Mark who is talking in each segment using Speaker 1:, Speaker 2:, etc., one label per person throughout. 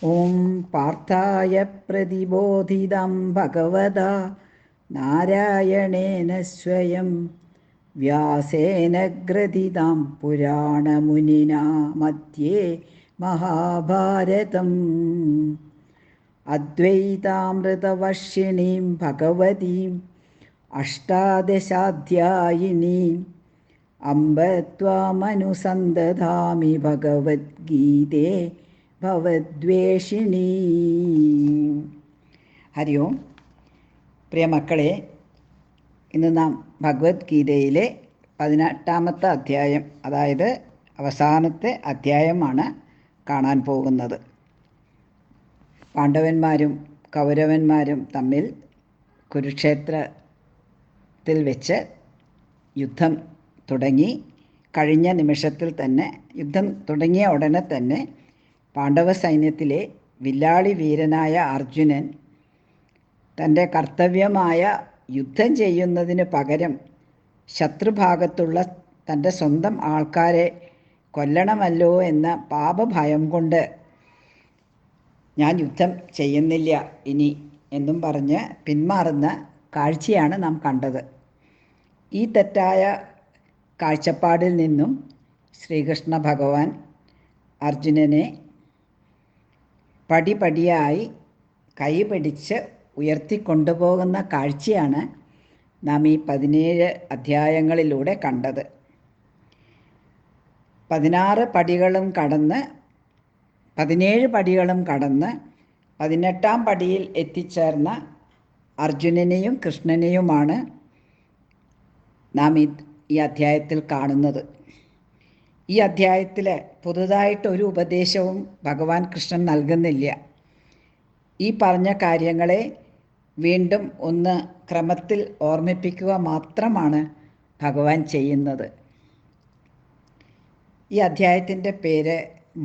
Speaker 1: ഓം പാർത്ഥായ പ്രതിബോധിതം ഭഗവതാ നാരായണേന സ്വയം വ്യാസേന ഗ്രഥിതം പുരാണമുനിനാ മധ്യേ മഹാഭാരതം അദ്വൈതാമൃതവർഷിണീം ഭഗവതീം അഷ്ടാദശാധ്യായിനീം അംബ ത്വാമനുസന്തധാമി ഭഗവദ്ഗീതേ ഭവദ്വേഷിണീ. ഹരി ഓം. പ്രിയ മക്കളെ, ഇന്ന് നാം ഭഗവത്ഗീതയിലെ 18-ാമത്തെ അധ്യായം, അതായത് അവസാനത്തെ അധ്യായമാണ് കാണാൻ പോകുന്നത്. പാണ്ഡവന്മാരും കൗരവന്മാരും തമ്മിൽ കുരുക്ഷേത്രത്തിൽ വെച്ച് യുദ്ധം തുടങ്ങി. കഴിഞ്ഞ നിമിഷത്തിൽ തന്നെ, യുദ്ധം തുടങ്ങിയ ഉടനെ തന്നെ പാണ്ഡവ സൈന്യത്തിലെ വില്ലാളി വീരനായ അർജുനൻ തൻ്റെ കർത്തവ്യമായ യുദ്ധം ചെയ്യുന്നതിന് പകരം ശത്രുഭാഗത്തുള്ള തൻ്റെ സ്വന്തം ആൾക്കാരെ കൊല്ലണമല്ലോ എന്ന പാപഭയം കൊണ്ട് ഞാൻ യുദ്ധം ചെയ്യുന്നില്ല ഇനി എന്നും പറഞ്ഞ് പിന്മാറുന്ന കാഴ്ചയാണ് നാം കണ്ടത്. ഈ തെറ്റായ കാഴ്ചപ്പാടിൽ നിന്നും ശ്രീകൃഷ്ണ ഭഗവാൻ അർജുനനെ പടിപടിയായി കൈപിടിച്ച് ഉയർത്തിക്കൊണ്ടുപോകുന്ന കാഴ്ചയാണ് നാം ഈ 17 അധ്യായങ്ങളിലൂടെ കണ്ടത്. 16 പടികളും കടന്ന് 17 പടികളും കടന്ന് 18-ാം പടിയിൽ എത്തിച്ചേർന്ന അർജുനനെയും കൃഷ്ണനെയുമാണ് നാം ഈ അധ്യായത്തിൽ കാണുന്നത്. ഈ അധ്യായത്തിൽ പുതുതായിട്ടൊരു ഉപദേശവും ഭഗവാൻ കൃഷ്ണൻ നൽകുന്നില്ല. ഈ പറഞ്ഞ കാര്യങ്ങളെ വീണ്ടും ഒന്ന് ക്രമത്തിൽ ഓർമ്മിപ്പിക്കുക മാത്രമാണ് ഭഗവാൻ ചെയ്യുന്നത്. ഈ അധ്യായത്തിൻ്റെ പേര്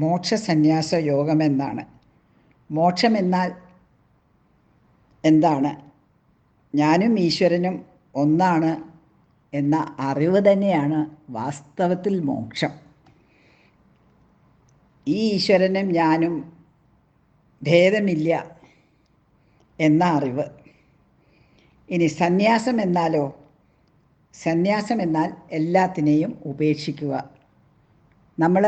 Speaker 1: മോക്ഷസന്യാസ യോഗമെന്നാണ്. മോക്ഷമെന്നാൽ എന്താണ്? ഞാനും ഈശ്വരനും ഒന്നാണ് എന്ന അറിവ് തന്നെയാണ് വാസ്തവത്തിൽ മോക്ഷം. ഈ ഈശ്വരനും ഞാനും ഭേദമില്ല എന്ന അറിവ്. ഇനി സന്യാസം എന്നാലോ? സന്യാസം എന്നാൽ എല്ലാത്തിനെയും ഉപേക്ഷിക്കുക. നമ്മൾ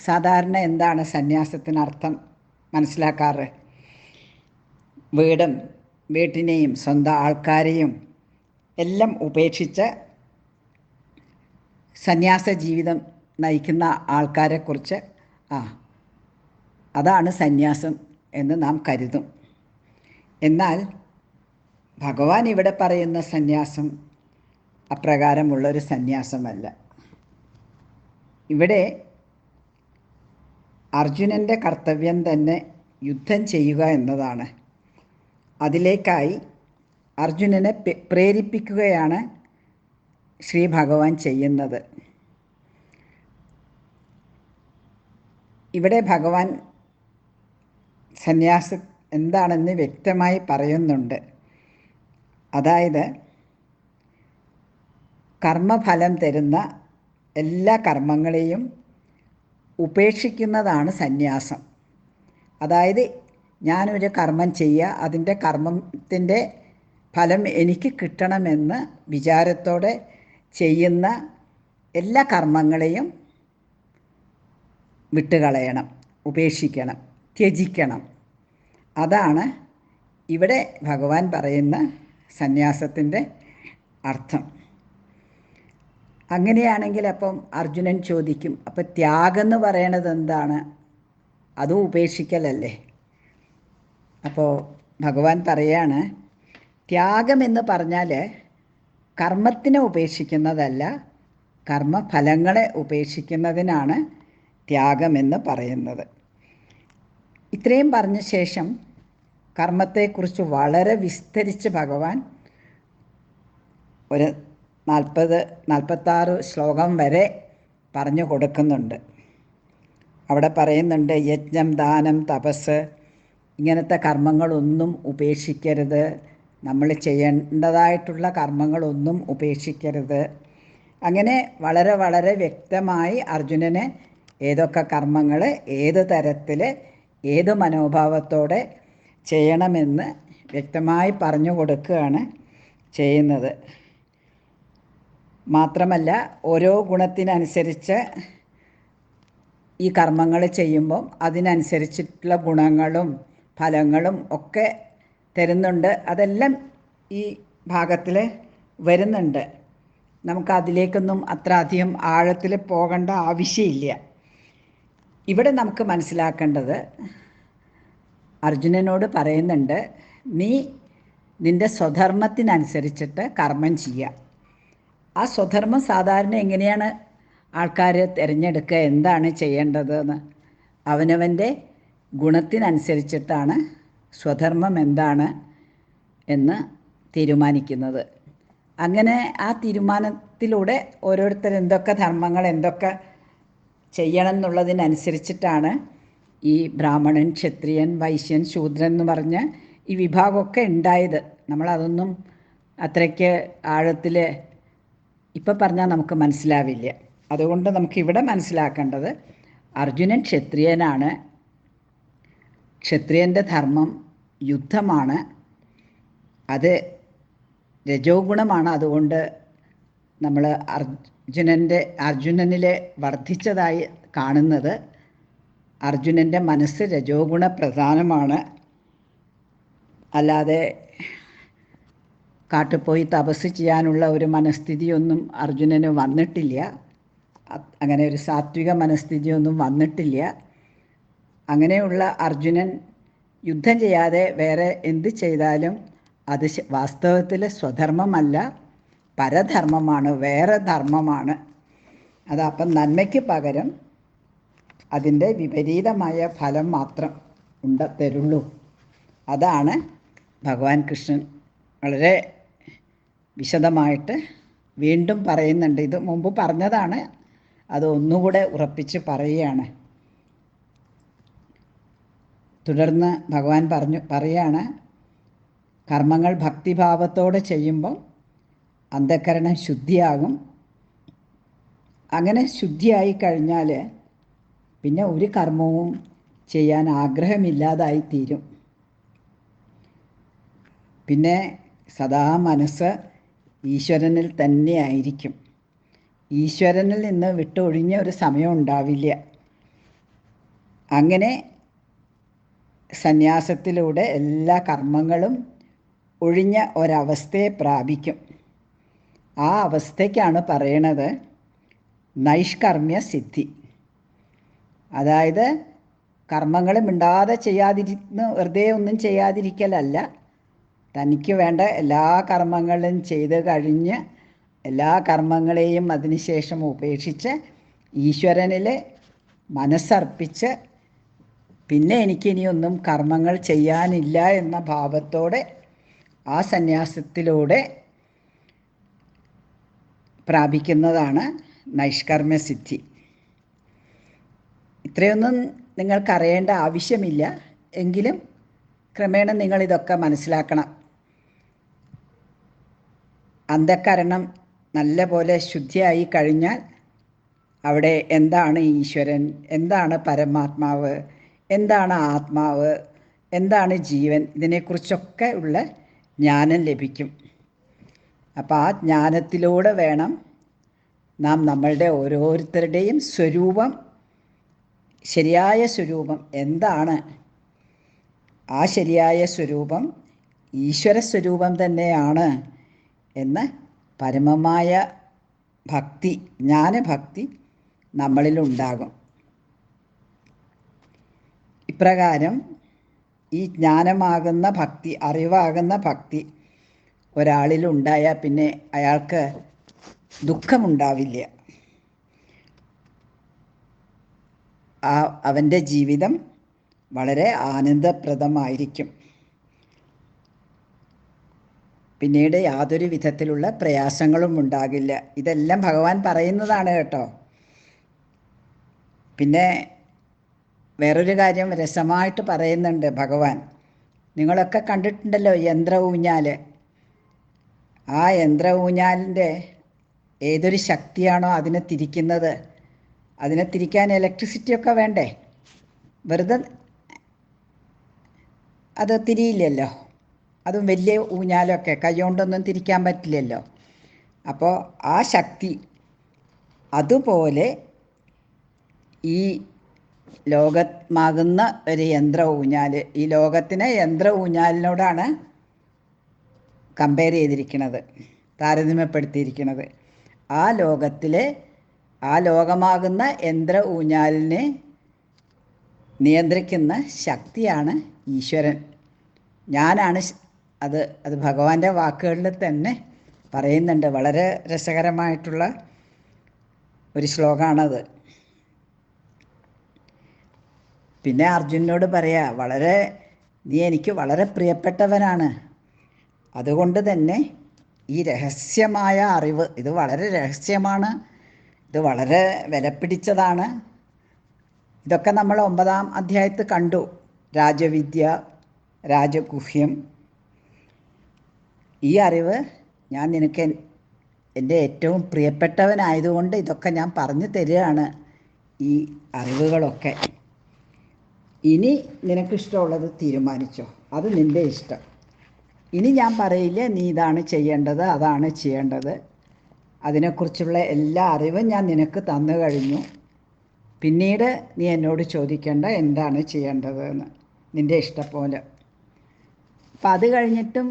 Speaker 1: സാധാരണ എന്താണ് സന്യാസത്തിനർത്ഥം മനസ്സിലാക്കാറ്? വീട്ടിനെയും സ്വന്തം ആൾക്കാരെയും എല്ലാം ഉപേക്ഷിച്ച് സന്യാസ ജീവിതം നയിക്കുന്ന ആൾക്കാരെക്കുറിച്ച് അതാണ് സന്യാസം എന്ന് നാം കരുതും. എന്നാൽ ഭഗവാൻ ഇവിടെ പറയുന്ന സന്യാസം അപ്രകാരമുള്ളൊരു സന്യാസമല്ല. ഇവിടെ അർജുനൻ്റെ കർത്തവ്യം തന്നെ യുദ്ധം ചെയ്യുക എന്നതാണ്. അതിലേക്കായി അർജുനനെ പ്രേരിപ്പിക്കുകയാണ് ശ്രീ ഭഗവാൻ ചെയ്യുന്നത്. ഇവിടെ ഭഗവാൻ സന്യാസം എന്താണെന്ന് വ്യക്തമായി പറയുന്നുണ്ട്. അതായത് കർമ്മഫലം തരുന്ന എല്ലാ കർമ്മങ്ങളെയും ഉപേക്ഷിക്കുന്നതാണ് സന്യാസം. അതായത് ഞാനൊരു കർമ്മം ചെയ്യുക, അതിൻ്റെ കർമ്മത്തിൻ്റെ ഫലം എനിക്ക് കിട്ടണമെന്ന് വിചാരത്തോടെ ചെയ്യുന്ന എല്ലാ കർമ്മങ്ങളെയും വിട്ടുകളയണം, ഉപേക്ഷിക്കണം, ത്യജിക്കണം. അതാണ് ഇവിടെ ഭഗവാൻ പറയുന്ന സന്യാസത്തിൻ്റെ അർത്ഥം. അങ്ങനെയാണെങ്കിൽ അപ്പം അർജുനൻ ചോദിക്കും, അപ്പം ത്യാഗം എന്ന് പറയണത് എന്താണ്? അതും ഉപേക്ഷിക്കലല്ലേ? അപ്പോൾ ഭഗവാൻ പറയാണ്, ത്യാഗമെന്ന് പറഞ്ഞാൽ കർമ്മത്തിനെ ഉപേക്ഷിക്കുന്നതല്ല, കർമ്മഫലങ്ങളെ ഉപേക്ഷിക്കുന്നതിനാണ് ത്യാഗമെന്ന് പറയുന്നത്. ഇത്രയും പറഞ്ഞ ശേഷം കർമ്മത്തെക്കുറിച്ച് വളരെ വിസ്തരിച്ച് ഭഗവാൻ ഒരു 46 ശ്ലോകം വരെ പറഞ്ഞു കൊടുക്കുന്നുണ്ട്. അവിടെ പറയുന്നുണ്ട്, യജ്ഞം, ദാനം, തപസ് ഇങ്ങനത്തെ കർമ്മങ്ങളൊന്നും ഉപേക്ഷിക്കരുത്, നമ്മൾ ചെയ്യേണ്ടതായിട്ടുള്ള കർമ്മങ്ങളൊന്നും ഉപേക്ഷിക്കരുത്. അങ്ങനെ വളരെ വളരെ വ്യക്തമായി അർജുനന് ഏതൊക്കെ കർമ്മങ്ങൾ ഏത് തരത്തിൽ ഏത് മനോഭാവത്തോടെ ചെയ്യണമെന്ന് വ്യക്തമായി പറഞ്ഞു കൊടുക്കുകയാണ് ചെയ്യുന്നത്. മാത്രമല്ല ഓരോ ഗുണത്തിനനുസരിച്ച് ഈ കർമ്മങ്ങൾ ചെയ്യുമ്പോൾ അതിനനുസരിച്ചിട്ടുള്ള ഗുണങ്ങളും ഫലങ്ങളും ഒക്കെ തരുന്നുണ്ട്. അതെല്ലാം ഈ ഭാഗത്തിൽ വരുന്നുണ്ട്. നമുക്കതിലേക്കൊന്നും അത്ര അധികം ആഴത്തിൽ പോകേണ്ട ആവശ്യമില്ല. ഇവിടെ നമുക്ക് മനസ്സിലാക്കേണ്ടത്, അർജുനനോട് പറയുന്നുണ്ട്, നീ നിൻ്റെ സ്വധർമ്മത്തിനനുസരിച്ചിട്ട് കർമ്മം ചെയ്യുക. ആ സ്വധർമ്മം സാധാരണ എങ്ങനെയാണ് ആൾക്കാർ തിരഞ്ഞെടുക്കുക, എന്താണ് ചെയ്യേണ്ടതെന്ന്? അവനവൻ്റെ ഗുണത്തിനനുസരിച്ചിട്ടാണ് സ്വധർമ്മം എന്താണ് എന്ന് തീരുമാനിക്കുന്നത്. അങ്ങനെ ആ തീരുമാനത്തിലൂടെ ഓരോരുത്തർ എന്തൊക്കെ ധർമ്മങ്ങൾ എന്തൊക്കെ ചെയ്യണം എന്നുള്ളതിനനുസരിച്ചിട്ടാണ് ഈ ബ്രാഹ്മണൻ, ക്ഷത്രിയൻ, വൈശ്യൻ, ശൂദ്രൻ എന്ന് പറഞ്ഞ് ഈ വിഭാഗമൊക്കെ ഉണ്ടായത്. നമ്മളതൊന്നും അത്രയ്ക്ക് ആഴത്തിൽ ഇപ്പം പറഞ്ഞാൽ നമുക്ക് മനസ്സിലാവില്ല. അതുകൊണ്ട് നമുക്കിവിടെ മനസ്സിലാക്കേണ്ടത്, അർജുനൻ ക്ഷത്രിയനാണ്. ക്ഷത്രിയൻ്റെ ധർമ്മം യുദ്ധമാണ്. അത് രജോ ഗുണമാണ്. അതുകൊണ്ട് നമ്മൾ അർജുനനിൽ വർദ്ധിച്ചതായി കാണുന്നത് അർജുനൻ്റെ മനസ്സ് രജോ ഗുണ പ്രധാനമാണ്. അല്ലാതെ കാട്ടുപോയി തപസ് ചെയ്യാനുള്ള ഒരു മനസ്ഥിതിയൊന്നും അർജുനന് വന്നിട്ടില്ല. അങ്ങനെ ഒരു സാത്വിക മനസ്ഥിതിയൊന്നും വന്നിട്ടില്ല. അങ്ങനെയുള്ള അർജുനൻ യുദ്ധം ചെയ്യാതെ വേറെ എന്ത് ചെയ്താലും അത് വാസ്തവത്തിൽ സ്വധർമ്മമല്ല, പരധർമ്മമാണ്, വേറെ ധർമ്മമാണ്. അതപ്പം നന്മയ്ക്ക് പകരം അതിൻ്റെ വിപരീതമായ ഫലം മാത്രം തരുള്ളൂ. അതാണ് ഭഗവാൻ കൃഷ്ണൻ വളരെ വിശദമായിട്ട് വീണ്ടും പറയുന്നുണ്ട്. ഇത് മുമ്പ് പറഞ്ഞതാണ്, അത് ഒന്നുകൂടെ ഉറപ്പിച്ച് പറയുകയാണ്. തുടർന്ന് ഭഗവാൻ പറയുകയാണ്, കർമ്മങ്ങൾ ഭക്തിഭാവത്തോടെ ചെയ്യുമ്പം അന്ധക്കരണം ശുദ്ധിയാകും. അങ്ങനെ ശുദ്ധിയായി കഴിഞ്ഞാൽ പിന്നെ ഒരു കർമ്മവും ചെയ്യാൻ ആഗ്രഹമില്ലാതായി തീരും. പിന്നെ സദാ മനസ്സ് ഈശ്വരനിൽ തന്നെ ആയിരിക്കും. ഈശ്വരനിൽ നിന്ന് വിട്ടൊഴിഞ്ഞ ഒരു സമയം ഉണ്ടാവില്ല. അങ്ങനെ സന്യാസത്തിലൂടെ എല്ലാ കർമ്മങ്ങളും ഒഴിഞ്ഞ ഒരവസ്ഥയെ പ്രാപിക്കും. ആ അവസ്ഥയ്ക്കാണ് പറയണത് നൈഷ്കർമ്മ്യ സിദ്ധി. അതായത് കർമ്മങ്ങൾ മിണ്ടാതെ ചെയ്യാതിരുന്ന് വെറുതെ ഒന്നും ചെയ്യാതിരിക്കലല്ല, തനിക്ക് വേണ്ട എല്ലാ കർമ്മങ്ങളും ചെയ്ത് കഴിഞ്ഞ് എല്ലാ കർമ്മങ്ങളെയും അതിനുശേഷം ഉപേക്ഷിച്ച് ഈശ്വരനിൽ മനസ്സർപ്പിച്ച് പിന്നെ എനിക്കിനിയൊന്നും കർമ്മങ്ങൾ ചെയ്യാനില്ല എന്ന ഭാവത്തോടെ ആ സന്യാസത്തിലൂടെ പ്രാപിക്കുന്നതാണ് നൈഷ്കർമ്മ്യ സിദ്ധി. ഇത്രയൊന്നും നിങ്ങൾക്കറിയേണ്ട ആവശ്യമില്ല. എങ്കിലും ക്രമേണ നിങ്ങളിതൊക്കെ മനസ്സിലാക്കണം. അന്ധക്കരണം നല്ല പോലെ ശുദ്ധിയായി കഴിഞ്ഞാൽ അവിടെ എന്താണ് ഈശ്വരൻ, എന്താണ് പരമാത്മാവ്, എന്താണ് ആത്മാവ്, എന്താണ് ജീവൻ, ഇതിനെക്കുറിച്ചൊക്കെ ഉള്ള ജ്ഞാനം ലഭിക്കും. അപ്പോൾ ആ ജ്ഞാനത്തിലൂടെ വേണം നാം നമ്മളുടെ ഓരോരുത്തരുടെയും സ്വരൂപം, ശരിയായ സ്വരൂപം എന്താണ്, ആ ശരിയായ സ്വരൂപം ഈശ്വര സ്വരൂപം തന്നെയാണ് എന്ന് പരമമായ ഭക്തി, ജ്ഞാനഭക്തി നമ്മളിലുണ്ടാകും. ഇപ്രകാരം ഈ ജ്ഞാനമാകുന്ന ഭക്തി, അറിവാകുന്ന ഭക്തി ഒരാളിലുണ്ടായാൽ പിന്നെ അയാൾക്ക് ദുഃഖമുണ്ടാവില്ല. അവൻ്റെ ജീവിതം വളരെ ആനന്ദപ്രദമായിരിക്കും. പിന്നീട് യാതൊരു വിധത്തിലുള്ള പ്രയാസങ്ങളും ഉണ്ടാകില്ല. ഇതെല്ലാം ഭഗവാൻ പറയുന്നതാണ് കേട്ടോ. പിന്നെ വേറൊരു കാര്യം രസമായിട്ട് പറയുന്നുണ്ട് ഭഗവാൻ. നിങ്ങളൊക്കെ കണ്ടിട്ടുണ്ടല്ലോ യന്ത്ര ഊഞ്ഞാൽ. ആ യന്ത്ര ഊഞ്ഞാലിൻ്റെ ഏതൊരു ശക്തിയാണോ അതിനെ തിരിക്കുന്നത്, അതിനെ തിരിക്കാൻ ഇലക്ട്രിസിറ്റിയൊക്കെ വേണ്ടേ? വെറുതെ അത് തിരിയില്ലല്ലോ. അതും വലിയ ഊഞ്ഞാലൊക്കെ കൈകൊണ്ടൊന്നും തിരിക്കാൻ പറ്റില്ലല്ലോ. അപ്പോൾ ആ ശക്തി അതുപോലെ ഈ ലോകമാകുന്ന ഒരു യന്ത്ര ഊഞ്ഞാൽ, ഈ ലോകത്തിനെ യന്ത്ര ഊഞ്ഞാലിനോടാണ് കമ്പയർ ചെയ്തിരിക്കുന്നത്, താരതമ്യപ്പെടുത്തിയിരിക്കുന്നത്. ആ ലോകത്തിലെ ആ ലോകമാകുന്ന യന്ത്ര ഊഞ്ഞാലിനെ നിയന്ത്രിക്കുന്ന ശക്തിയാണ് ഈശ്വരൻ. ഞാനാണ് അത് ഭഗവാന്റെ വാക്കുകളിൽ തന്നെ പറയുന്നുണ്ട്. വളരെ രസകരമായിട്ടുള്ള ഒരു ശ്ലോകമാണത്. പിന്നെ അർജുനനോട് പറയാ, നീ എനിക്ക് വളരെ പ്രിയപ്പെട്ടവനാണ്. അതുകൊണ്ട് തന്നെ ഈ രഹസ്യമായ അറിവ്, ഇത് വളരെ രഹസ്യമാണ്, ഇത് വളരെ വിലപിടിച്ചതാണ്. ഇതൊക്കെ നമ്മൾ 9-ാം അധ്യായത്തിൽ കണ്ടു. രാജവിദ്യ, രാജഗുഹ്യം. ഈ അറിവ് ഞാൻ നിനക്ക് എൻ്റെ ഏറ്റവും പ്രിയപ്പെട്ടവനായതുകൊണ്ട് ഇതൊക്കെ ഞാൻ പറഞ്ഞു തരികയാണ്, ഈ അറിവുകളൊക്കെ. ഇനി നിനക്കിഷ്ടമുള്ളത് തീരുമാനിച്ചോ, അത് നിൻ്റെ ഇഷ്ടം. ഇനി ഞാൻ പറയില്ല നീ ഇതാണ് ചെയ്യേണ്ടത്, അതാണ് ചെയ്യേണ്ടത്. അതിനെക്കുറിച്ചുള്ള എല്ലാ അറിവും ഞാൻ നിനക്ക് തന്നു കഴിഞ്ഞു. പിന്നീട് നീ എന്നോട് ചോദിക്കേണ്ട എന്താണ് ചെയ്യേണ്ടതെന്ന്, നിൻ്റെ ഇഷ്ടം പോലെ. അപ്പം അത് കഴിഞ്ഞിട്ടും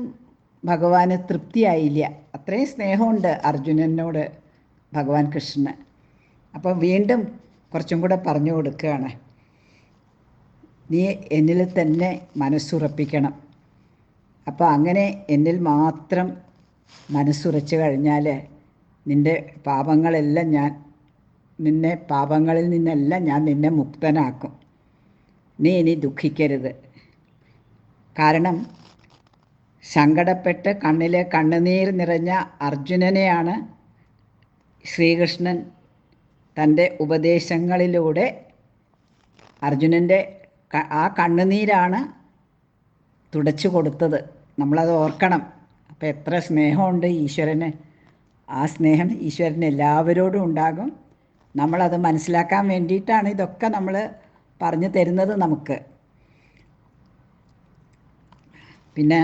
Speaker 1: ഭഗവാന് തൃപ്തിയായില്ല. അത്രയും സ്നേഹമുണ്ട് അർജുനനോട് ഭഗവാൻ കൃഷ്ണന്. അപ്പം വീണ്ടും കുറച്ചും കൂടെ പറഞ്ഞു കൊടുക്കുകയാണ്, നീ എന്നിൽ തന്നെ മനസ്സുറപ്പിക്കണം. അപ്പോൾ അങ്ങനെ എന്നിൽ മാത്രം മനസ്സുറച്ചു കഴിഞ്ഞാൽ നിൻ്റെ പാപങ്ങളെല്ലാം പാപങ്ങളിൽ നിന്നെല്ലാം ഞാൻ നിന്നെ മുക്തനാക്കും. നീ ഇനി ദുഃഖിക്കരുത്. കാരണം സങ്കടപ്പെട്ട് കണ്ണിലെ കണ്ണുനീർ നിറഞ്ഞ അർജുനനെയാണ് ശ്രീകൃഷ്ണൻ തൻ്റെ ഉപദേശങ്ങളിലൂടെ, അർജുനൻ്റെ ആ കണ്ണുനീരാണ് തുടച്ചു കൊടുത്തത്. നമ്മളത് ഓർക്കണം. അപ്പോൾ എത്ര സ്നേഹമുണ്ട് ഈശ്വരന്. ആ സ്നേഹം ഈശ്വരന് എല്ലാവരോടും ഉണ്ടാകും. നമ്മളത് മനസ്സിലാക്കാൻ വേണ്ടിയിട്ടാണ് ഇതൊക്കെ നമ്മൾ പറഞ്ഞു തരുന്നത് നമുക്ക്. പിന്നെ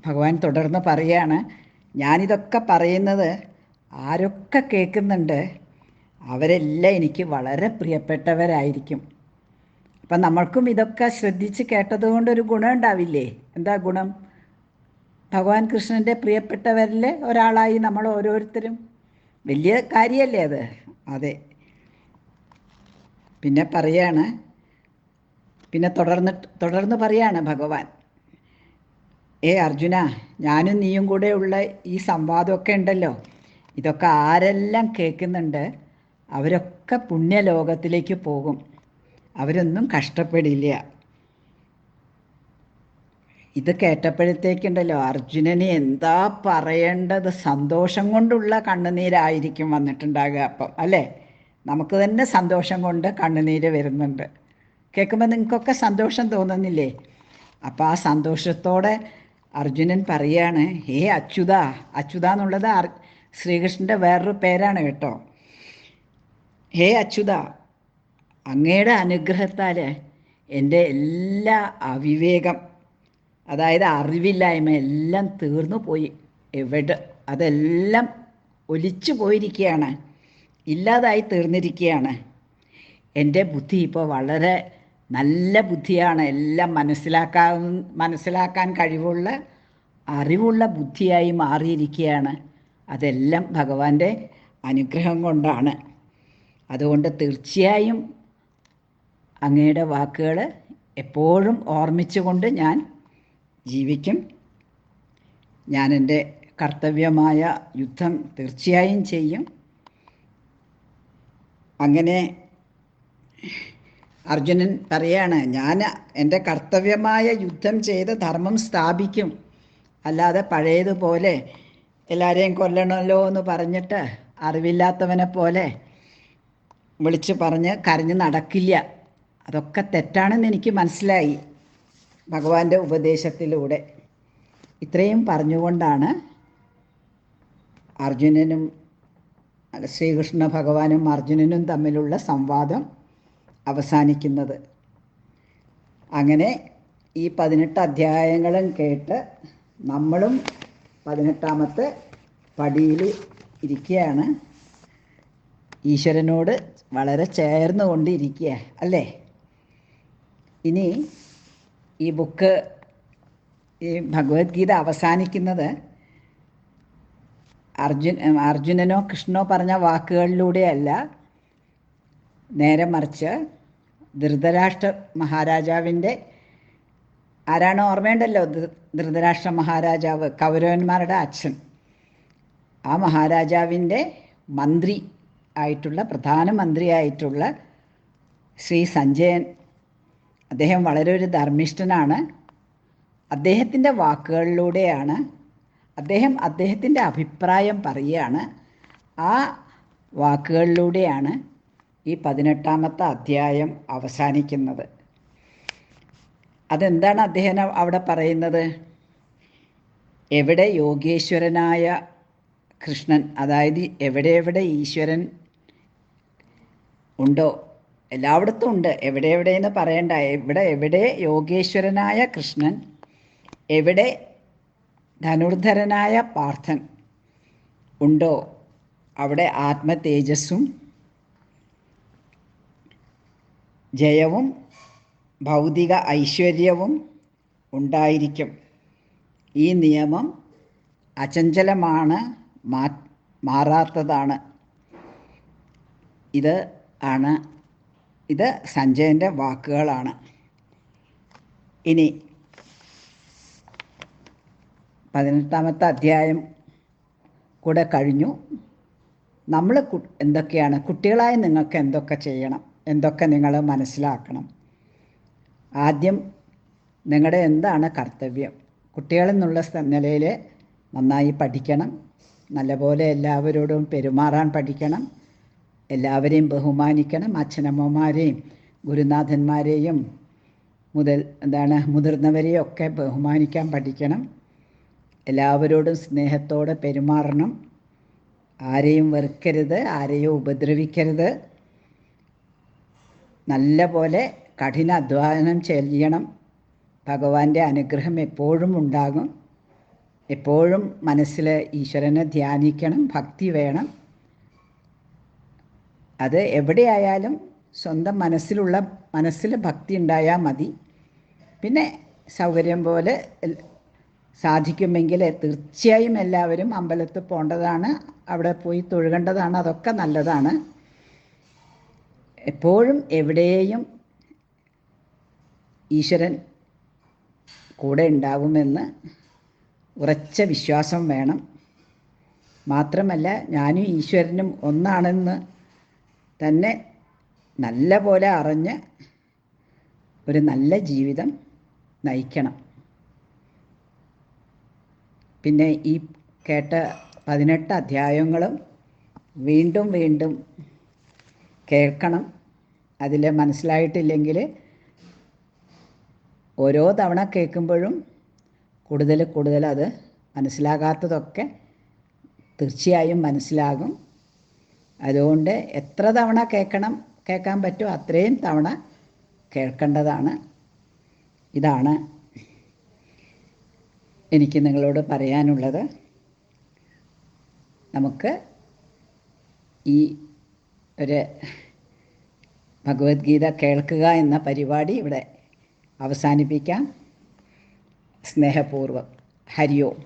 Speaker 1: ഭഗവാൻ തുടർന്ന് പറയുകയാണ്, ഞാനിതൊക്കെ പറയുന്നത് ആരൊക്കെ കേൾക്കുന്നുണ്ട് അവരെല്ലാം എനിക്ക് വളരെ പ്രിയപ്പെട്ടവരായിരിക്കും. അപ്പം നമ്മൾക്കും ഇതൊക്കെ ശ്രദ്ധിച്ച് കേട്ടതുകൊണ്ടൊരു ഗുണം ഉണ്ടാവില്ലേ? എന്താ ഗുണം? ഭഗവാൻ കൃഷ്ണൻ്റെ പ്രിയപ്പെട്ടവരിൽ ഒരാളായി നമ്മൾ ഓരോരുത്തരും. വലിയ കാര്യമല്ലേ അത്? അതെ. പിന്നെ പറയാണ്, പിന്നെ തുടർന്ന് പറയാണ് ഭഗവാൻ, അർജുന, ഞാനും നീയും കൂടെ ഉള്ള ഈ സംവാദമൊക്കെ ഉണ്ടല്ലോ, ഇതൊക്കെ ആരെല്ലാം കേൾക്കുന്നുണ്ട് അവരൊക്കെ പുണ്യലോകത്തിലേക്ക് പോകും. അവരൊന്നും കഷ്ടപ്പെടില്ല. ഇത് കേട്ടപ്പോഴത്തേക്കുണ്ടല്ലോ അർജുനന് എന്താ പറയേണ്ടത്, സന്തോഷം കൊണ്ടുള്ള കണ്ണുനീരായിരിക്കും വന്നിട്ടുണ്ടാകുക അപ്പം, അല്ലേ? നമുക്ക് തന്നെ സന്തോഷം കൊണ്ട് കണ്ണുനീര് വരുന്നുണ്ട്. കേൾക്കുമ്പോൾ നിങ്ങൾക്കൊക്കെ സന്തോഷം തോന്നുന്നില്ലേ? അപ്പം ആ സന്തോഷത്തോടെ അർജുനൻ പറയാണ്, അച്യുത എന്നുള്ളത് ശ്രീകൃഷ്ണൻ്റെ വേറൊരു പേരാണ് കേട്ടോ. അച്യുത, അങ്ങയുടെ അനുഗ്രഹത്താൽ എൻ്റെ എല്ലാ അവിവേകം, അതായത് അറിവില്ലായ്മ എല്ലാം തീർന്നു പോയി. അതെല്ലാം ഒലിച്ചു പോയിരിക്കുകയാണ്, ഇല്ലാതായി തീർന്നിരിക്കുകയാണ്. എൻ്റെ ബുദ്ധി ഇപ്പോൾ വളരെ നല്ല ബുദ്ധിയാണ്. എല്ലാം മനസ്സിലാക്കാൻ കഴിവുള്ള അറിവുള്ള ബുദ്ധിയായി മാറിയിരിക്കുകയാണ്. അതെല്ലാം ഭഗവാന്റെ അനുഗ്രഹം കൊണ്ടാണ്. അതുകൊണ്ട് തീർച്ചയായും അങ്ങയുടെ വാക്കുകൾ എപ്പോഴും ഓർമ്മിച്ചുകൊണ്ട് ഞാൻ ജീവിക്കും. ഞാൻ എൻ്റെ കർത്തവ്യമായ യുദ്ധം തീർച്ചയായും ചെയ്യും. അങ്ങനെ അർജുനൻ പറയാണ്, ഞാൻ എൻ്റെ കർത്തവ്യമായ യുദ്ധം ചെയ്ത് ധർമ്മം സ്ഥാപിക്കും. അല്ലാതെ പഴയതുപോലെ എല്ലാവരെയും കൊല്ലണമല്ലോ എന്ന് പറഞ്ഞിട്ട് അറിവില്ലാത്തവനെ പോലെ വിളിച്ച് പറഞ്ഞ് കരഞ്ഞ് നടക്കില്ല. അതൊക്കെ തെറ്റാണെന്ന് എനിക്ക് മനസ്സിലായി ഭഗവാന്റെ ഉപദേശത്തിലൂടെ. ഇത്രയും പറഞ്ഞുകൊണ്ടാണ് അർജുനനും ശ്രീകൃഷ്ണ ഭഗവാനും അർജുനനും തമ്മിലുള്ള സംവാദം അവസാനിക്കുന്നത്. അങ്ങനെ ഈ 18 അധ്യായങ്ങളും കേട്ട് നമ്മളും 18ാമത്തെ പടിയിൽ ഇരിക്കുകയാണ്. ഈശ്വരനോട് വളരെ ചേർന്നുകൊണ്ടിരിക്കുക അല്ലേ? ഇനി ഈ ബുക്ക്, ഈ ഭഗവത്ഗീത അവസാനിക്കുന്നത് അർജുനനോ കൃഷ്ണനോ പറഞ്ഞ വാക്കുകളിലൂടെയല്ല, നേരെ മറിച്ച് ധൃതരാഷ്ട്ര മഹാരാജാവിൻ്റെ, ആരാണോ ഓർമ്മയുണ്ടല്ലോ, ധൃതരാഷ്ട്ര മഹാരാജാവ്, കൗരവന്മാരുടെ അച്ഛൻ, ആ മഹാരാജാവിൻ്റെ മന്ത്രി ആയിട്ടുള്ള, പ്രധാനമന്ത്രിയായിട്ടുള്ള ശ്രീ സഞ്ജയൻ, അദ്ദേഹം വളരെ ഒരു ധർമ്മിഷ്ഠനാണ്. അദ്ദേഹത്തിൻ്റെ വാക്കുകളിലൂടെയാണ്, അദ്ദേഹത്തിൻ്റെ അഭിപ്രായം പറയുകയാണ്. ആ വാക്കുകളിലൂടെയാണ് ഈ 18ാമത്തെ അധ്യായം അവസാനിക്കുന്നത്. അതെന്താണ് അദ്ദേഹം അവിടെ പറയുന്നത്? എവിടെ യോഗേശ്വരനായ കൃഷ്ണൻ, അതായത് എവിടെ ഈശ്വരൻ ഉണ്ടോ, എല്ലായിടത്തും ഉണ്ട്, എവിടെയെന്ന് പറയണ്ട, എവിടെ യോഗേശ്വരനായ കൃഷ്ണൻ, എവിടെ ധനുർധരനായ പാർത്ഥൻ ഉണ്ടോ, അവിടെ ആത്മതേജസ്സും ജയവും ഭൗതിക ഐശ്വര്യവും ഉണ്ടായിരിക്കും. ഈ നിയമം അചഞ്ചലമാണ്, മാറാത്തതാണ്. ഇത് സഞ്ജയൻ്റെ വാക്കുകളാണ്. ഇനി 18ാമത്തെ അധ്യായം കൂടെ കഴിഞ്ഞു. നമ്മൾ എന്തൊക്കെയാണ്, കുട്ടികളായ നിങ്ങൾക്ക് എന്തൊക്കെ ചെയ്യണം, എന്തൊക്കെ നിങ്ങൾ മനസ്സിലാക്കണം? ആദ്യം നിങ്ങളുടെ എന്താണ് കർത്തവ്യം? കുട്ടികളെന്നുള്ള നിലയിൽ നന്നായി പഠിക്കണം, നല്ലപോലെ എല്ലാവരോടും പെരുമാറാൻ പഠിക്കണം, എല്ലാവരെയും ബഹുമാനിക്കണം, അച്ഛനമ്മമാരെയും ഗുരുനാഥന്മാരെയും മുതിർന്നവരെയും ഒക്കെ ബഹുമാനിക്കാൻ പഠിക്കണം, എല്ലാവരോടും സ്നേഹത്തോടെ പെരുമാറണം, ആരെയും വെറുക്കരുത്, ആരെയും ഉപദ്രവിക്കരുത്, നല്ല പോലെ കഠിന അധ്വാനം ചെയ്യണം. ഭഗവാന്റെ അനുഗ്രഹം എപ്പോഴും ഉണ്ടാകും. എപ്പോഴും മനസ്സിൽ ഈശ്വരനെ ധ്യാനിക്കണം, ഭക്തി വേണം. അത് എവിടെയായാലും സ്വന്തം മനസ്സിൽ ഭക്തി ഉണ്ടായാൽ മതി. പിന്നെ സൗകര്യം പോലെ സാധിക്കുമെങ്കിൽ തീർച്ചയായും എല്ലാവരും അമ്പലത്തിൽ പോകേണ്ടതാണ്, അവിടെ പോയി തൊഴുകേണ്ടതാണ്, അതൊക്കെ നല്ലതാണ്. എപ്പോഴും എവിടെയും ഈശ്വരൻ കൂടെ ഉണ്ടാകുമെന്ന് ഉറച്ച വിശ്വാസം വേണം. മാത്രമല്ല, ഞാനും ഈശ്വരനും ഒന്നാണെന്ന് തന്നെ നല്ല പോലെ അറിഞ്ഞ് ഒരു നല്ല ജീവിതം നയിക്കണം. പിന്നെ ഈ കേട്ട 18 അധ്യായങ്ങളും വീണ്ടും വീണ്ടും കേൾക്കണം. അതിൽ മനസ്സിലായിട്ടില്ലെങ്കിൽ ഓരോ തവണ കേൾക്കുമ്പോഴും കൂടുതൽ അത് മനസ്സിലാകാത്തതൊക്കെ തീർച്ചയായും മനസ്സിലാകും. അതുകൊണ്ട് എത്ര തവണ കേൾക്കാൻ പറ്റുമോ അത്രയും തവണ കേൾക്കേണ്ടതാണ്. ഇതാണ് എനിക്ക് നിങ്ങളോട് പറയാനുള്ളത്. നമുക്ക് ഈ ഒരു ഭഗവത്ഗീത കേൾക്കുക എന്ന പരിപാടി ഇവിടെ അവസാനിപ്പിക്കാം. സ്നേഹപൂർവ്വം. ഹരി ഓം.